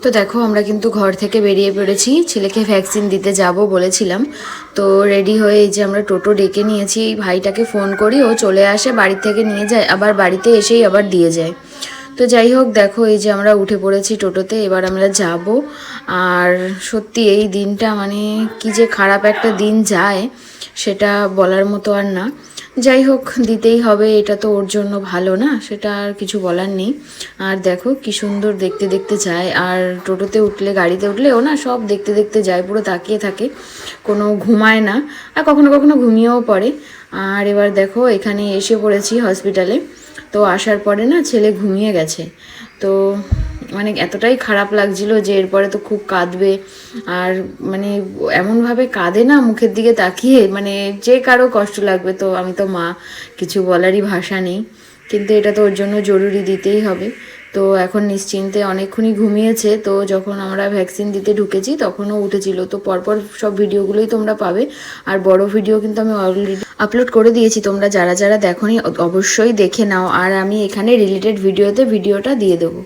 তো দেখো আমরা কিন্তু ঘর থেকে বেরিয়ে পড়েছি, ছেলেকে ভ্যাকসিন দিতে যাব বলেছিলাম। তো রেডি হয়ে এই যে আমরা টোটো ডেকে নিয়েছি, ভাইটাকে ফোন করি, ও চলে আসে, বাড়ি থেকে নিয়ে যায়, আবার বাড়িতে এসেই আবার দিয়ে যায়। তো যাই হোক, দেখো এই যে আমরা উঠে পড়েছি টোটোতে, এবার আমরা যাব। আর সত্যি এই দিনটা মানে কি যে খারাপ একটা দিন যায় সেটা বলার মতো আর না। যাই হোক, দিতেই হবে, এটা তো ওর জন্য ভালো না, সেটা আর কিছু বলার নেই। আর দেখো কি সুন্দর দেখতে দেখতে যায়, আর টোটোতে উঠলে গাড়িতে উঠলে ও না সব দেখতে দেখতে যায়, পুরো তাকিয়ে থাকে, কোনো ঘুমায় না, আর কখনো কখনো ঘুমিয়েও পড়ে। আর এবার দেখো এখানে এসে পড়েছি হসপিটালে। তো আসার পরে না ছেলে ঘুমিয়ে গেছে। তো মানে এতটাই খারাপ লাগছিল যে এরপরে তো খুব কাঁদবে। আর মানে এমনভাবে কাঁদে না মুখের দিকে তাকিয়ে, মানে যে কারো কষ্ট লাগবে, তো আমি তো মা, কিছু বলারই ভাষা নেই। কিন্তু এটা তো ওর জন্য জরুরি, দিতেই হবে। তো এখন নিশ্চিন্তে অনেকক্ষণই ঘুমিয়েছে। তো যখন আমরা ভ্যাকসিন দিতে ঢুকেছি তখনও উঠেছিল। তো পরপর সব ভিডিওগুলোই তোমরা পাবে। আর বড় ভিডিও কিন্তু আমি অলরেডি আপলোড করে দিয়েছি, তোমরা যারা যারা দেখোনি অবশ্যই দেখে নাও। আর আমি এখানে রিলেটেড ভিডিওতে ভিডিওটা দিয়ে দেবো।